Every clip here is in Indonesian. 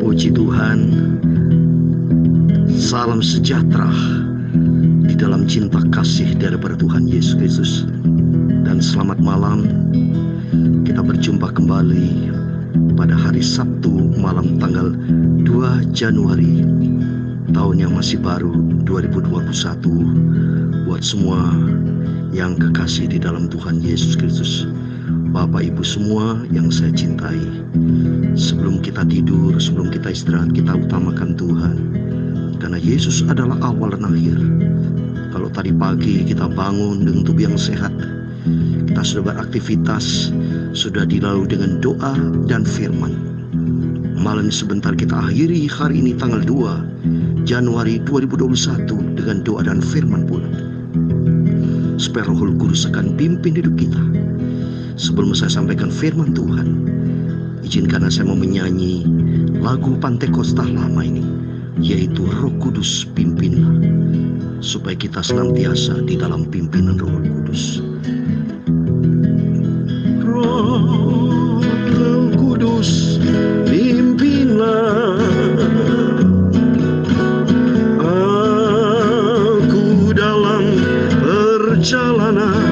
Puji Tuhan, salam sejahtera di dalam cinta kasih daripada Tuhan Yesus Kristus. Dan selamat malam, kita berjumpa kembali pada hari Sabtu malam tanggal 2 Januari tahun yang masih baru 2021 buat semua yang kekasih di dalam Tuhan Yesus Kristus. Bapak Ibu semua yang saya cintai, sebelum kita tidur, sebelum kita istirahat, kita utamakan Tuhan, karena Yesus adalah awal dan akhir. Kalau tadi pagi kita bangun dengan tubuh yang sehat, kita sudah beraktivitas, sudah dilalui dengan doa dan firman. Malam sebentar kita akhiri hari ini tanggal 2 Januari 2021 dengan doa dan firman pula, supaya Roh Kudus akan pimpin hidup kita. Sebelum saya sampaikan firman Tuhan, izinkanlah saya mau menyanyi lagu Pantekosta lama ini, yaitu Roh Kudus pimpinlah, supaya kita senantiasa di dalam pimpinan Roh Kudus. Roh Kudus pimpinlah aku dalam perjalanan.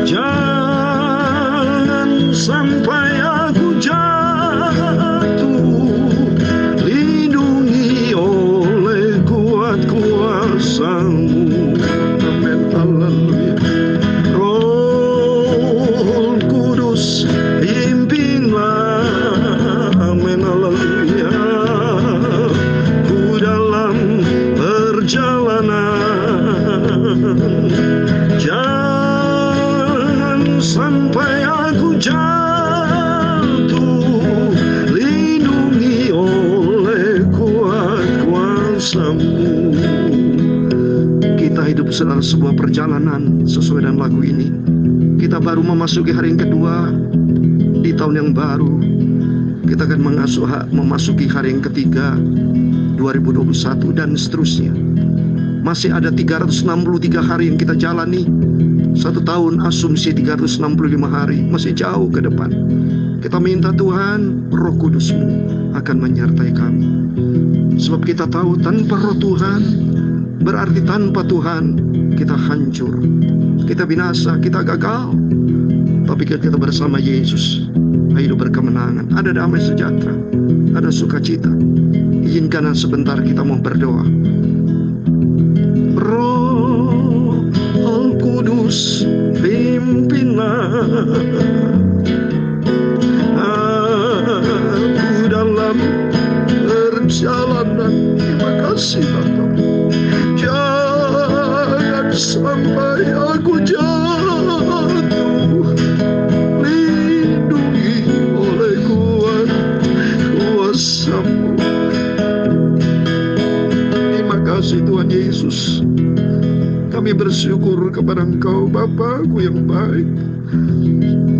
Jangan sampai aku jatuh, lindungi oleh kuat kuasa-Mu. Amin, haleluya. Roh Kudus pimpinlah, amin, haleluya, ku dalam perjalanan. Jangan sampai aku jatuh, lindungi oleh kuat kuasa-Mu. Kita hidup sedang sebuah perjalanan sesuai dengan lagu ini. Kita baru memasuki hari yang kedua di tahun yang baru. Kita akan memasuki hari yang ketiga 2021 dan seterusnya. Masih ada 363 hari yang kita jalani. Satu tahun asumsi 365 hari, masih jauh ke depan. Kita minta Tuhan, Roh Kudus-Mu akan menyertai kami. Sebab kita tahu tanpa Roh Tuhan, berarti tanpa Tuhan kita hancur, kita binasa, kita gagal. Tapi kita bersama Yesus, hidup berkemenangan, ada damai sejahtera, ada sukacita. Izinkanlah sebentar kita mau berdoa. Roh Kudus pimpinlah aku dalam perjalanan. Terima kasih Bapak. Jangan sampai aku jatuh, lindungi oleh kuat kuasa-Mu. Terima kasih Tuhan Yesus. Kami bersyukur kepada Engkau, Bapakku yang baik.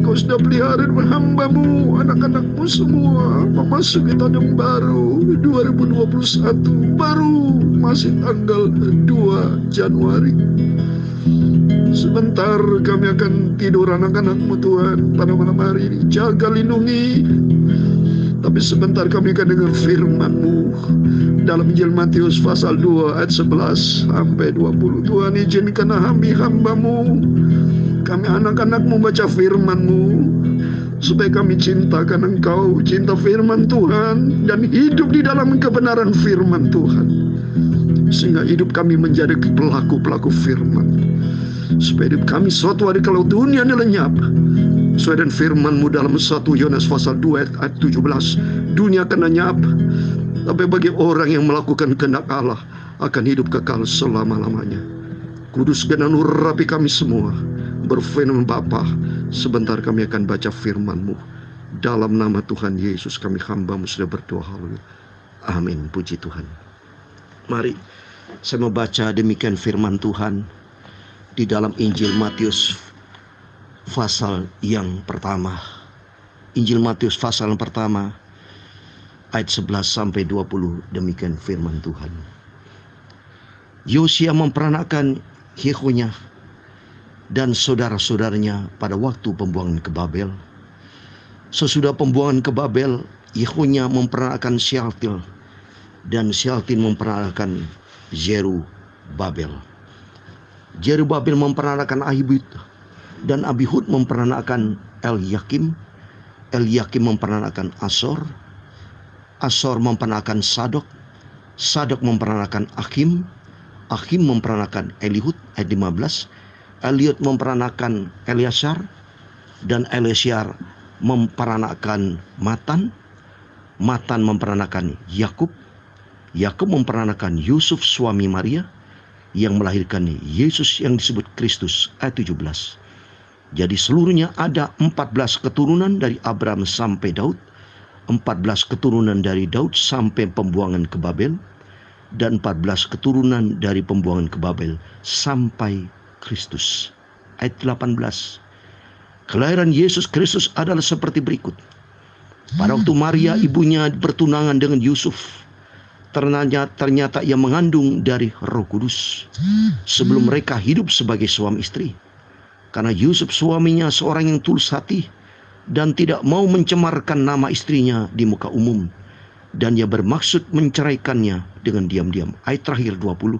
Kau sudah pelihara hamba-Mu, anak-anak-Mu semua memasuki tahun yang baru 2021. Baru masih tanggal 2 Januari. Sebentar kami akan tidur anak-anak-Mu Tuhan pada malam hari ini. Jaga, lindungi. Tapi sebentar kami akan dengar firman-Mu dalam Injil Matius pasal 2 ayat 11 sampai 20. Tuhan, izinkanlah hamba-Mu, kami anak-anak-Mu baca firman-Mu, supaya kami cintakan Engkau, cinta firman Tuhan, dan hidup di dalam kebenaran firman Tuhan. Sehingga hidup kami menjadi pelaku-pelaku firman. Supaya hidup kami suatu hari kalau dunia ini lenyap, sesuai dengan firman-Mu dalam 1 Yohanes pasal 2 ayat 17, dunia akan lenyap, tapi bagi orang yang melakukan kehendak Allah akan hidup kekal selama-lamanya. Kuduskan dan urapi kami semua. Berfirman Bapa, sebentar kami akan baca firman-Mu. Dalam nama Tuhan Yesus kami hamba-Mu sudah berdoa. Amin. Puji Tuhan. Mari saya membaca demikian firman Tuhan di dalam Injil Matius pasal yang pertama. Injil Matius pasal yang pertama ayat 11 sampai 20, demikian firman Tuhan. Yosia memperanakan Yehonya dan saudara-saudaranya pada waktu pembuangan ke Babel. Sesudah pembuangan ke Babel, Yehunya memperanakan Shealtiel, dan Shealtiel memperanakan Zerubabel. Zerubabel memperanakan Ahihud, dan Abihud memperanakan Eliakim. Eliakim memperanakan Asor. Asor memperanakan Sadok. Sadok memperanakan Akhim. Akhim memperanakan Elihud, ayat 15. Eliud memperanakan Eleazar, dan Eleazar memperanakan Matan. Matan memperanakan Yakub. Yakub memperanakan Yusuf suami Maria yang melahirkan Yesus yang disebut Kristus, ayat 17. Jadi seluruhnya ada 14 keturunan dari Abraham sampai Daud, 14 keturunan dari Daud sampai pembuangan ke Babel, dan 14 keturunan dari pembuangan ke Babel sampai Kristus. Ayat 18. Kelahiran Yesus Kristus adalah seperti berikut. Pada waktu Maria ibunya bertunangan dengan Yusuf, ternyata ia mengandung dari Roh Kudus sebelum mereka hidup sebagai suami istri. Karena Yusuf suaminya seorang yang tulus hati dan tidak mau mencemarkan nama istrinya di muka umum, dan ia bermaksud menceraikannya dengan diam-diam. Ayat terakhir 20.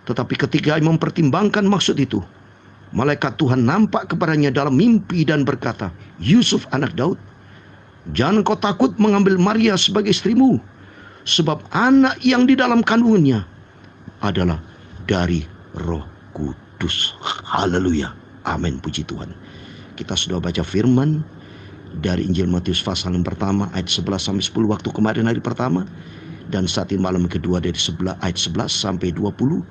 Tetapi ketika ia mempertimbangkan maksud itu, malaikat Tuhan nampak kepadanya dalam mimpi dan berkata, "Yusuf anak Daud, jangan kau takut mengambil Maria sebagai istrimu, sebab anak yang di dalam kandungannya adalah dari Roh Kudus." Haleluya. Amin. Puji Tuhan. Kita sudah baca firman dari Injil Matius pasal yang pertama ayat 11 sampai 10 waktu kemarin hari pertama, dan saat ini malam kedua dari ayat 11 sampai 20.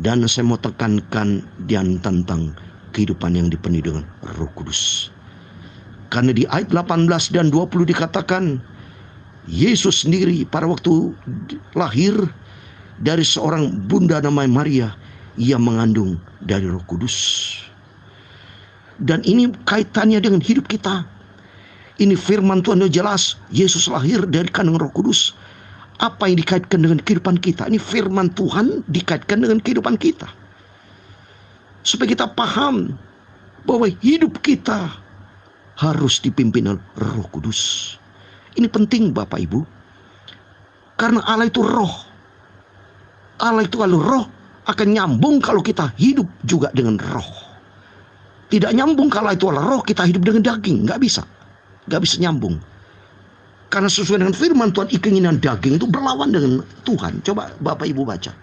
Dan saya mau tekankan tentang kehidupan yang dipenuhi dengan Roh Kudus. Karena di ayat 18 dan 20 dikatakan Yesus sendiri pada waktu lahir dari seorang bunda namanya Maria, ia mengandung dari Roh Kudus. Dan ini kaitannya dengan hidup kita. Ini firman Tuhan yang jelas. Yesus lahir dari kandungan Roh Kudus. Apa yang dikaitkan dengan kehidupan kita? Ini firman Tuhan dikaitkan dengan kehidupan kita. Supaya kita paham bahwa hidup kita harus dipimpin oleh Roh Kudus. Ini penting Bapak Ibu. Karena Allah itu roh. Allah itu kalau roh akan nyambung kalau kita hidup juga dengan roh. Tidak nyambung kalau itu adalah roh kita hidup dengan daging. Nggak bisa. Nggak bisa nyambung. Karena sesuai dengan firman Tuhan, keinginan daging itu berlawan dengan Tuhan. Coba Bapak Ibu baca.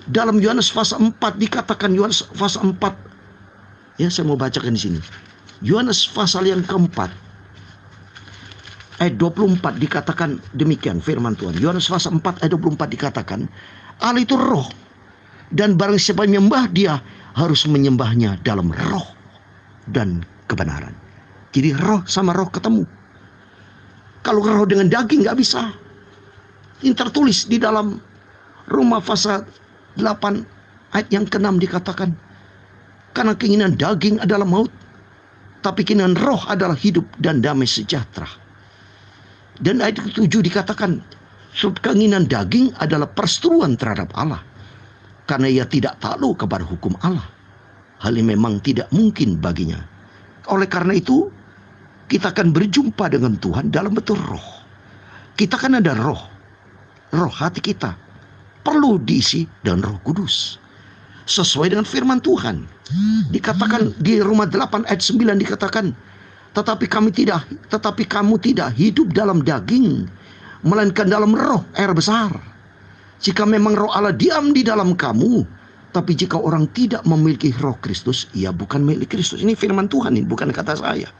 Dalam Yohanes pasal 4 dikatakan, Yohanes pasal 4. Ya, saya mau bacakan di sini. Yohanes pasal yang keempat. Ayat 24 dikatakan demikian firman Tuhan. Yohanes pasal 4 ayat 24 dikatakan, Allah itu roh. Dan barang siapa menyembah dia harus menyembahnya dalam roh dan kebenaran. Jadi roh sama roh ketemu. Kalau roh dengan daging nggak bisa. Ini tertulis di dalam Roma pasal 8 ayat yang ke-6 dikatakan, karena keinginan daging adalah maut, tapi keinginan roh adalah hidup dan damai sejahtera. Dan ayat ke-7 dikatakan, keinginan daging adalah perseteruan terhadap Allah, karena ia tidak takluk kepada hukum Allah. Hal ini memang tidak mungkin baginya. Oleh karena itu, kita akan berjumpa dengan Tuhan dalam bentuk roh. Kita kan ada roh. Roh hati kita perlu diisi dengan Roh Kudus. Sesuai dengan firman Tuhan. Dikatakan di Roma 8 ayat 9 dikatakan, tetapi kamu tidak hidup dalam daging, melainkan dalam roh, air besar. Jika memang roh Allah diam di dalam kamu, tapi jika orang tidak memiliki roh Kristus, ia bukan milik Kristus. Ini firman Tuhan, ini bukan kata saya.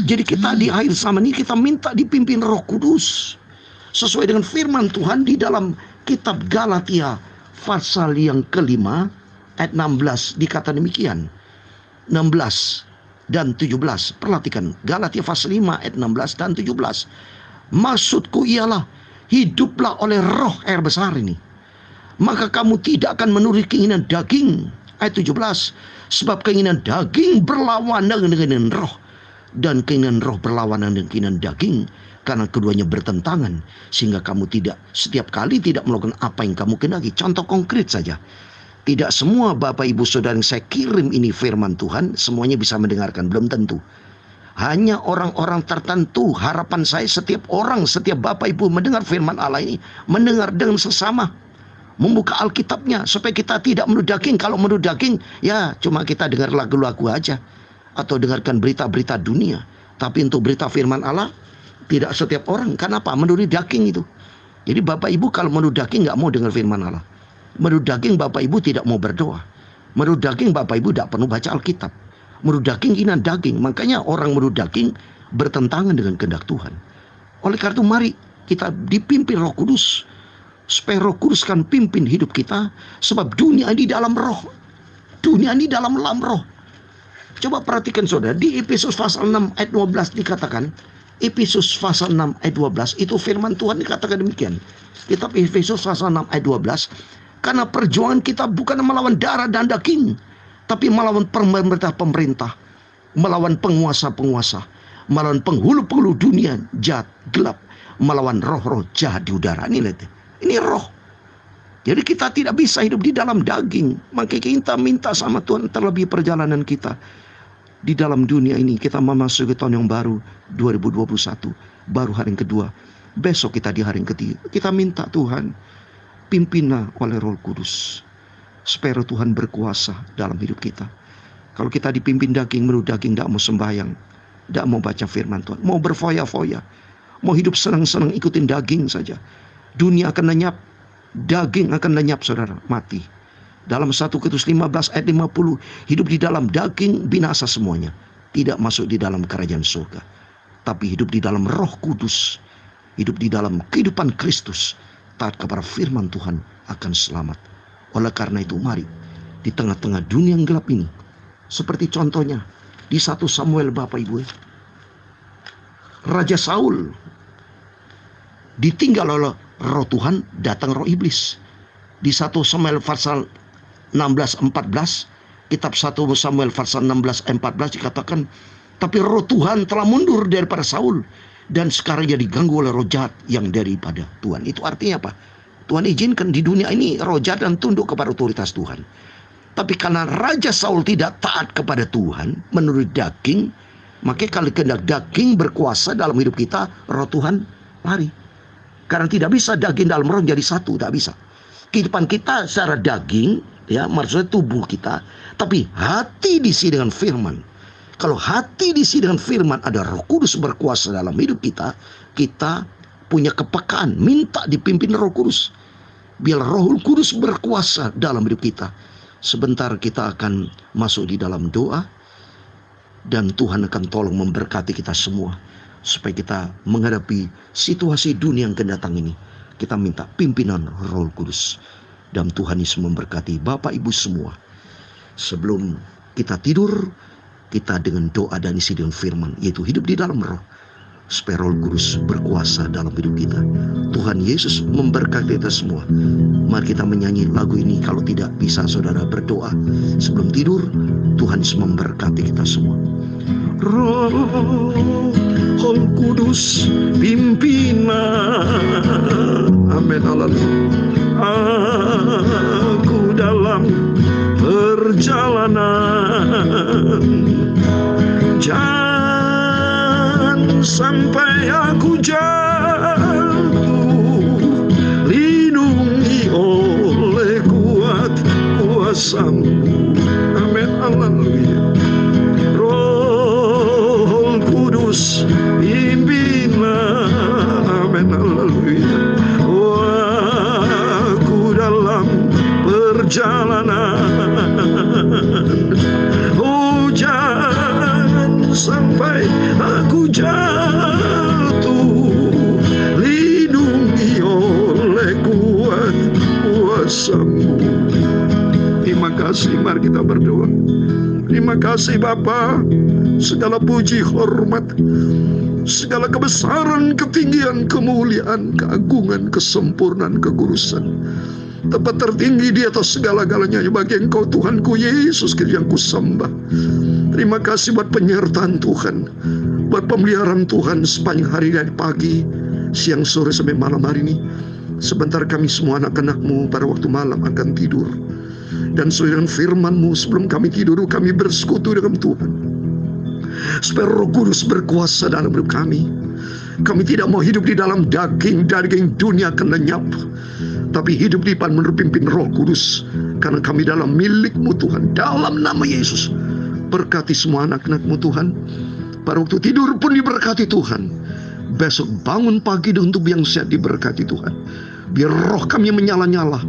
Jadi kita di akhir zaman ini kita minta dipimpin Roh Kudus sesuai dengan firman Tuhan di dalam kitab Galatia pasal yang kelima ayat 16 dikata demikian. 16 dan 17. Perhatikan Galatia pasal 5 ayat 16 dan 17. Maksudku ialah hiduplah oleh roh, air besar ini, maka kamu tidak akan menuruti keinginan daging. Ayat 17. Sebab keinginan daging berlawanan dengan roh, dan keinginan roh berlawanan dengan keinginan daging, karena keduanya bertentangan, sehingga kamu setiap kali tidak melakukan apa yang kamu kehendaki. Contoh konkret saja. Tidak semua Bapak Ibu Saudara yang saya kirim ini firman Tuhan semuanya bisa mendengarkan, belum tentu. Hanya orang-orang tertentu. Harapan saya setiap orang, setiap Bapak Ibu mendengar firman Allah ini, mendengar dengan sesama, membuka Alkitabnya, supaya kita tidak menurut daging. Kalau menurut daging, ya cuma kita dengar lagu-lagu aja, atau dengarkan berita-berita dunia. Tapi untuk berita firman Allah, tidak setiap orang. Kenapa? Menurut daging itu. Jadi Bapak Ibu kalau menurut daging nggak mau dengar firman Allah. Menurut daging Bapak Ibu tidak mau berdoa. Menurut daging Bapak Ibu tidak perlu baca Alkitab. Menurut daging ini daging. Makanya orang menurut daging bertentangan dengan kehendak Tuhan. Oleh karena itu mari kita dipimpin Roh Kudus, supaya Roh Kudus kan pimpin hidup kita. Sebab dunia ini dalam roh. Dunia ini dalam roh. Coba perhatikan saudara, di Efesus pasal 6 ayat 12 dikatakan, Efesus pasal 6 ayat 12 itu firman Tuhan dikatakan demikian. Kitab Efesus pasal 6 ayat 12, karena perjuangan kita bukan melawan darah dan daging, tapi melawan pemerintah-pemerintah, melawan penguasa-penguasa, melawan penghulu-penghulu dunia jahat gelap, melawan roh-roh jahat di udara. Ini roh. Jadi kita tidak bisa hidup di dalam daging. Maka kita minta sama Tuhan terlebih perjalanan kita di dalam dunia ini. Kita memasuki tahun yang baru 2021, baru hari yang kedua. Besok kita di hari yang ketiga. Kita minta Tuhan, pimpinlah oleh Roh Kudus, supaya Tuhan berkuasa dalam hidup kita. Kalau kita dipimpin daging, menurut daging, tidak mau sembahyang, tidak mau baca firman Tuhan, mau berfoya-foya, mau hidup senang-senang ikutin daging saja, dunia akan lenyap, daging akan lenyap saudara, mati. Dalam 1 Korintus 15 ayat 50, hidup di dalam daging binasa semuanya, tidak masuk di dalam kerajaan surga. Tapi hidup di dalam Roh Kudus, hidup di dalam kehidupan Kristus, taat kepada firman Tuhan, akan selamat. Oleh karena itu mari di tengah-tengah dunia yang gelap ini, seperti contohnya di 1 Samuel Bapak Ibu, Raja Saul ditinggal oleh roh Tuhan, datang roh iblis. Di 1 Samuel pasal 16-14, kitab 1 Samuel pasal 16-14 dikatakan, tapi roh Tuhan telah mundur daripada Saul, dan sekarang dia diganggu oleh roh jahat yang daripada Tuhan. Itu artinya apa? Tuhan izinkan di dunia ini roh jahat dan tunduk kepada otoritas Tuhan. Tapi karena Raja Saul tidak taat kepada Tuhan menurut daging, maka kalau kehendak daging berkuasa dalam hidup kita, roh Tuhan lari. Karena tidak bisa daging dalam roh jadi satu, tidak bisa. Kehidupan kita secara daging, ya maksudnya tubuh kita, tapi hati diisi dengan firman. Kalau hati diisi dengan firman, ada Roh Kudus berkuasa dalam hidup kita, kita punya kepekaan, minta dipimpin Roh Kudus. Biar Roh Kudus berkuasa dalam hidup kita. Sebentar kita akan masuk di dalam doa, dan Tuhan akan tolong memberkati kita semua, supaya kita menghadapi situasi dunia yang akan datang ini. Kita minta pimpinan Roh Kudus, dan Tuhan Yesus memberkati Bapak Ibu semua. Sebelum kita tidur, kita dengan doa dan isi dengan firman, yaitu hidup di dalam roh, supaya Roh Kudus berkuasa dalam hidup kita. Tuhan Yesus memberkati kita semua. Mari kita menyanyi lagu ini. Kalau tidak bisa saudara berdoa sebelum tidur, Tuhan Yesus memberkati kita semua. Roh Kudus pimpinlah, amin, haleluya, aku dalam perjalanan, jangan sampai aku jatuh, lindungi oleh kuat kuasa-Mu, amin, haleluya. Roh Kudus pimpinlah, amin, haleluya, aku dalam perjalanan, oh jangan sampai aku jatuh, lindungi oleh kuat kuasa-Mu. Terima kasih, mari kita berdoa. Terima kasih Bapa, segala puji hormat, segala kebesaran, ketinggian, kemuliaan, keagungan, kesempurnaan, kekudusan, tempat tertinggi di atas segala-galanya bagi Engkau Tuhanku Yesus Kristus yang kusembah. Terima kasih buat penyertaan Tuhan, buat pemeliharaan Tuhan sepanjang hari dari pagi, siang, sore sampai malam hari ini. Sebentar kami semua anak-anak-Mu pada waktu malam akan tidur, dan sesuai dengan firman-Mu, sebelum kami tidur kami bersekutu dengan Tuhan. supaya Roh Kudus berkuasa dalam hidup kami. Kami tidak mau hidup di dalam daging dunia akan lenyap, tapi hidup di depan menurut pimpin Roh Kudus, karena kami dalam milik-Mu Tuhan. Dalam nama Yesus, berkati semua anak-anak-Mu Tuhan. Pada waktu tidur pun diberkati Tuhan. Besok bangun pagi untuk yang sehat diberkati Tuhan. Biar roh kami menyala-nyala,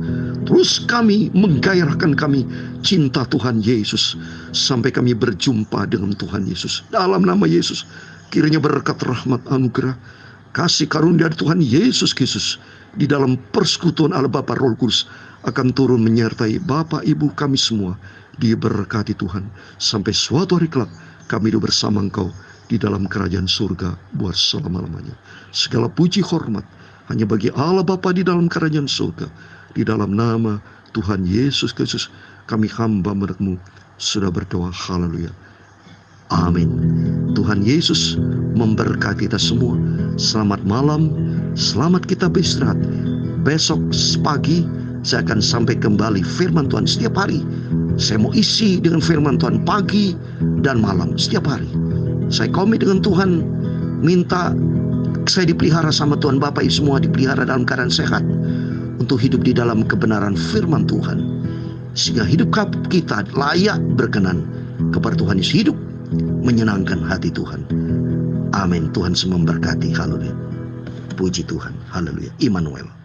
terus kami menggairahkan kami cinta Tuhan Yesus, sampai kami berjumpa dengan Tuhan Yesus. Dalam nama Yesus, kiranya berkat, rahmat, anugerah, kasih karunia Tuhan Yesus Kristus di dalam persekutuan Allah Bapa Roh Kudus akan turun menyertai Bapak Ibu kami semua. Diberkati Tuhan sampai suatu hari kelak kami hidup bersama Engkau di dalam kerajaan surga buat selama-lamanya. Segala puji hormat hanya bagi Allah Bapa di dalam kerajaan surga. Di dalam nama Tuhan Yesus Kristus kami hamba merek-Mu sudah berdoa. Haleluya. Amin. Tuhan Yesus memberkati kita semua. Selamat malam, selamat kita beristirahat. Besok pagi saya akan sampai kembali firman Tuhan setiap hari. Saya mau isi dengan firman Tuhan pagi dan malam setiap hari. Saya komit dengan Tuhan, minta saya dipelihara sama Tuhan Bapa, semua dipelihara dalam keadaan sehat untuk hidup di dalam kebenaran firman Tuhan, sehingga hidup kita layak berkenan kepada Tuhan Yesus, hidup menyenangkan hati Tuhan. Amin. Tuhan semua memberkati. Haleluya. Puji Tuhan. Haleluya. Immanuel.